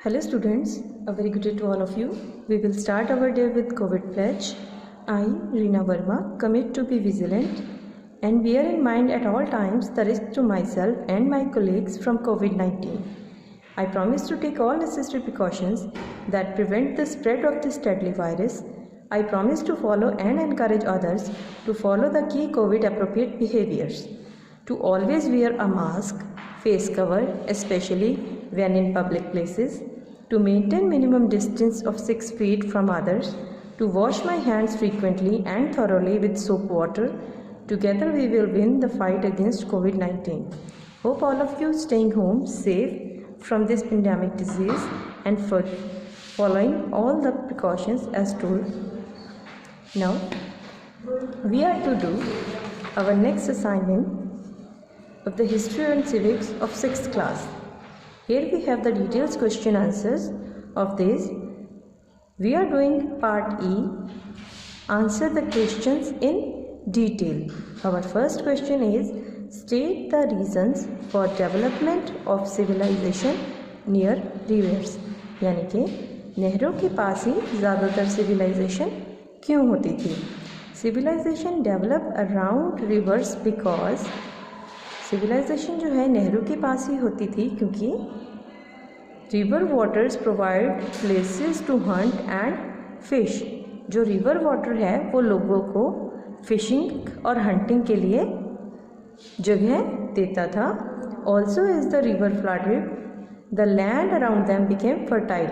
Hello students, a very good day to all of you. We will start our day with COVID pledge. I, Reena Verma, commit to be vigilant and bear in mind at all times the risk to myself and my colleagues from COVID-19. I promise to take all necessary precautions that prevent the spread of this deadly virus. I promise to follow and encourage others to follow the key COVID appropriate behaviors. To always wear a mask, face cover, especially when in public places, to maintain minimum distance of 6 feet from others, to wash my hands frequently and thoroughly with soap water. Together we will win the fight against COVID-19. Hope all of you staying home safe from this pandemic disease and following all the precautions as told. Now we are to do our next assignment of the history and civics of 6th class. Here we have the details question answers of this. We are doing part E, answer the questions in detail. Our first question is, state the reasons for development of civilization near rivers. यानी कि नहरों के पास ही ज़्यादातर civilization क्यों होती थी? Civilization develop around rivers because civilisation जो है नहरों के पास ही होती थी क्योंकि river waters provide places to hunt and fish. जो रिवर वाटर है वो लोगों को फिशिंग और हंटिंग के लिए जगह देता था. Also is the river flooded the land around them became fertile.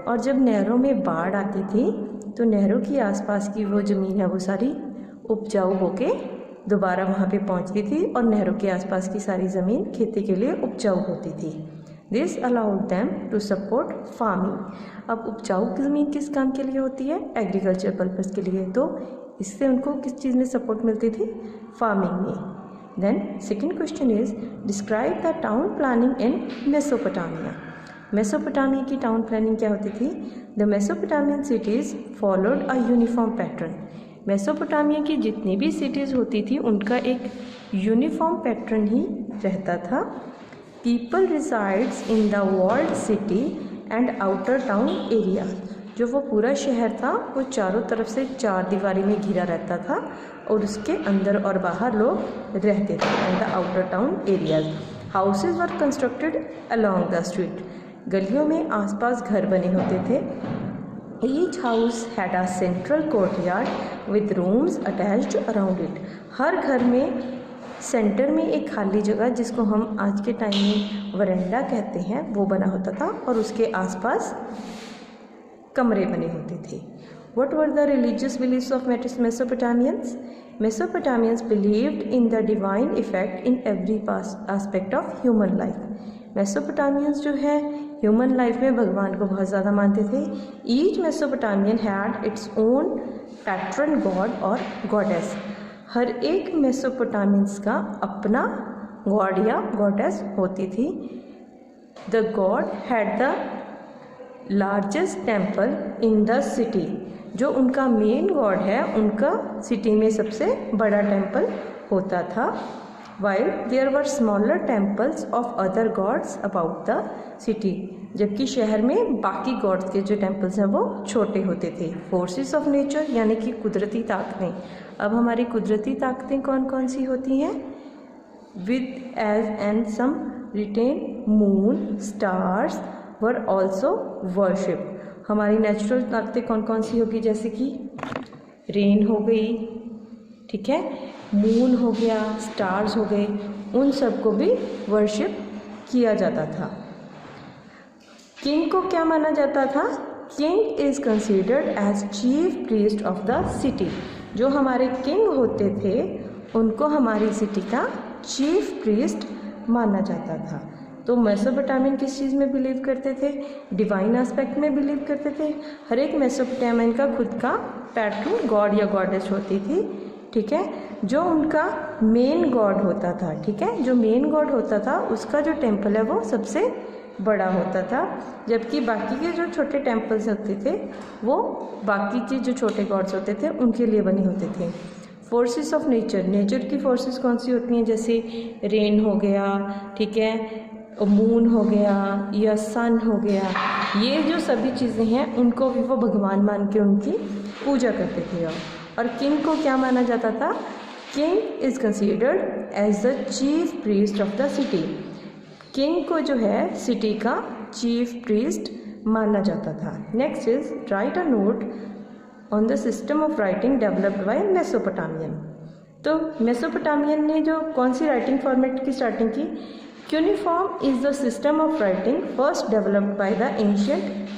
और जब नहरों में बाढ़ आती थी तो नहरों की आसपास की वो ज़मीन है वो सारी उपजाऊ होके दोबारा वहाँ पे पहुँचती थी और नहरों के आसपास की सारी ज़मीन खेती के लिए उपजाऊ होती थी. This allowed them to support farming. अब उपजाऊ ज़मीन किस काम के लिए होती है? एग्रीकल्चर पर्पज़ के लिए. तो इससे उनको किस चीज़ में सपोर्ट मिलती थी? फार्मिंग में. Then second question is, describe the town planning in Mesopotamia. Mesopotamia की टाउन प्लानिंग क्या होती थी? The Mesopotamian cities followed a uniform pattern. Mesopotamia की जितनी भी सिटीज़ होती थी उनका एक यूनिफॉर्म पैटर्न ही रहता था. People resides in the walled city and outer town area. जो वो पूरा शहर था वो चारों तरफ से चार दीवारी में घिरा रहता था और उसके अंदर और बाहर लोग रहते थे. And the outer town areas houses were constructed along the street. गलियों में आसपास घर बने होते थे. Each house had a central courtyard with rooms attached around it. हर घर में सेंटर में एक खाली जगह जिसको हम आज के टाइम में वरांडा कहते हैं वो बना होता था और उसके आसपास कमरे बने होते थे. What were the religious beliefs of Mesopotamians? Mesopotamians believed in the divine effect in every aspect of human life. मेसोपोटामियंस जो है ह्यूमन लाइफ में भगवान को बहुत ज़्यादा मानते थे. Each Mesopotamian had its own patron god और गॉडेस. हर एक मेसोपोटामियंस का अपना गॉड या गॉडेस होती थी. The god had the largest temple in the city. जो उनका मेन गॉड है उनका सिटी में सबसे बड़ा टेम्पल होता था. While there were smaller temples of other gods about the city. जबकि शहर में बाकी गॉड्स के जो टेम्पल्स हैं वो छोटे होते थे. फोर्सेस ऑफ नेचर यानी कि कुदरती ताकतें. अब हमारी कुदरती ताकतें कौन कौन सी होती हैं? With age and some written moon stars were also worship. हमारी नेचुरल ताकतें कौन कौन सी होगी? जैसे कि रेन हो गई, ठीक है, मून हो गया, स्टार्स हो गए, उन सबको भी वर्शिप किया जाता था. किंग को क्या माना जाता था? King is considered as chief priest of the city. जो हमारे किंग होते थे उनको हमारी सिटी का चीफ प्रीस्ट माना जाता था. तो मेसोपोटामियन किस चीज़ में बिलीव करते थे? डिवाइन एस्पेक्ट में बिलीव करते थे. हर एक मेसोपोटामियन का खुद का पैट्रन गॉड या गॉडेस होती थी, ठीक है, जो उनका मेन गॉड होता था. ठीक है, जो मेन गॉड होता था उसका जो टेम्पल है वो सबसे बड़ा होता था. जबकि बाकी के जो छोटे टेम्पल्स होते थे वो बाकी के जो छोटे गॉड्स होते थे उनके लिए बने होते थे. Forces of nature. नेचर की फोर्सेस कौन सी होती हैं? जैसे रेन हो गया, ठीक है, मून हो गया या सन हो गया, ये जो सभी चीज़ें हैं उनको भी वो भगवान मान के उनकी पूजा करते थे। और किंग को क्या माना जाता था? King is considered as the chief priest of the city. King को जो है सिटी का चीफ प्रीस्ट माना जाता था। Next is right a note on the system of writing developed by Mesopotamian. तो मेसोपोटामियन ने जो कौन सी राइटिंग फॉर्मेट की स्टार्टिंग की? Cuneiform is the system of writing first developed by the ancient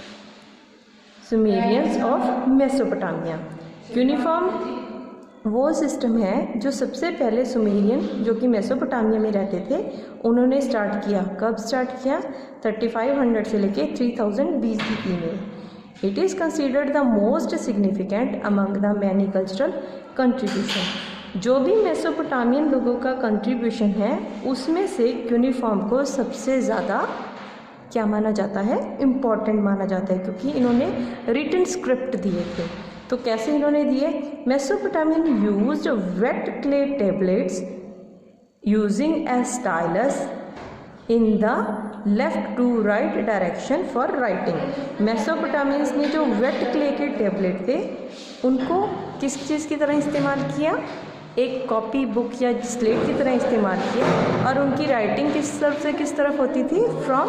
Sumerians of Mesopotamia. Cuneiform वो system है जो सबसे पहले सुमेरियन जो कि मेसोपोटामिया में रहते थे उन्होंने स्टार्ट किया। कब स्टार्ट किया? 3500 से लेके 3000 BCE में। It is considered the most significant among the many cultural contribution. जो भी मेसोपोटामियन लोगों का कंट्रीब्यूशन है उसमें से क्यूनिफॉर्म को सबसे ज़्यादा क्या माना जाता है? इम्पॉर्टेंट माना जाता है, क्योंकि इन्होंने रिटन स्क्रिप्ट दिए थे। तो कैसे इन्होंने दिए? Mesopotamian used wet clay tablets using a stylus in the left to right direction for writing. Mesopotamians ने जो वेट क्ले के टेबलेट थे उनको किस चीज़ की तरह इस्तेमाल किया? एक कॉपी बुक या स्लेट की तरह इस्तेमाल किया। और उनकी राइटिंग किस तरफ से किस तरफ होती थी? फ्रॉम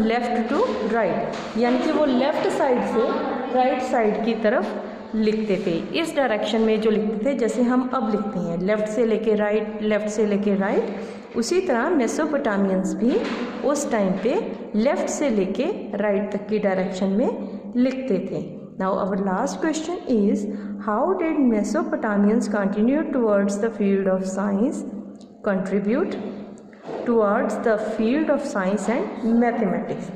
लेफ़्ट टू राइट, यानी कि वो लेफ़्ट साइड से राइट साइड की तरफ लिखते थे। इस डायरेक्शन में जो लिखते थे, जैसे हम अब लिखते हैं लेफ़्ट से लेके राइट, लेफ़्ट से लेके राइट, उसी तरह मेसोपोटामियंस भी उस टाइम पे लेफ़्ट से लेके राइट तक की डायरेक्शन में लिखते थे। Now our last question is, how did Mesopotamians continue towards the field of science, contribute towards the field of science and mathematics?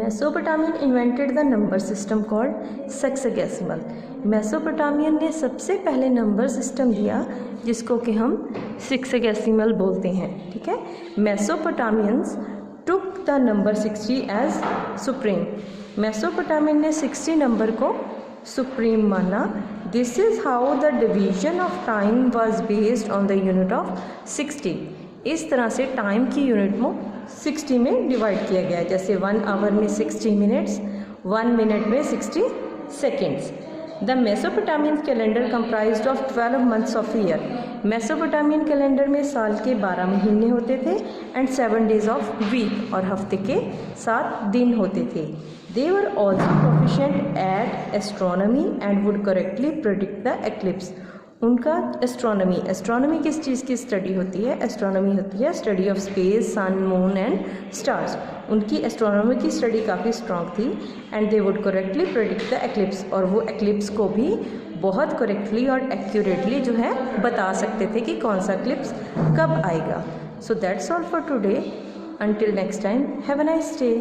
Mesopotamian invented the number system called sexagesimal. Mesopotamian ने सबसे पहले number system दिया जिसको कि हम सिक्सगेसिमल बोलते हैं। ठीक है, मेसोपोटामियंस took the number 60 as supreme. Mesopotamian ने 60 नंबर को सुप्रीम माना। This is how the division of time was based on the unit of 60। इस तरह से टाइम की यूनिट को 60 में डिवाइड किया गया है। जैसे 1 आवर में 60 मिनट्स, 1 मिनट में 60 seconds. The Mesopotamian calendar comprised of 12 months of year. Mesopotamian calendar में साल के 12 महीने होते थे एंड 7 डेज ऑफ वीक, और हफ्ते के 7 दिन होते थे। They were also proficient at astronomy and would correctly predict the eclipse. उनका एस्ट्रोनॉमी किस चीज़ की स्टडी होती है? एस्ट्रोनॉमी होती है study of space, sun, moon and stars. उनकी एस्ट्रोनॉमी की स्टडी काफ़ी स्ट्रॉन्ग थी and they would correctly predict the eclipse, और वो एक्लिप्स को भी बहुत करेक्टली और एक्यूरेटली जो है बता सकते थे कि कौन सा एक्लिप्स कब आएगा। So that's all for today. Until next time, have a nice day.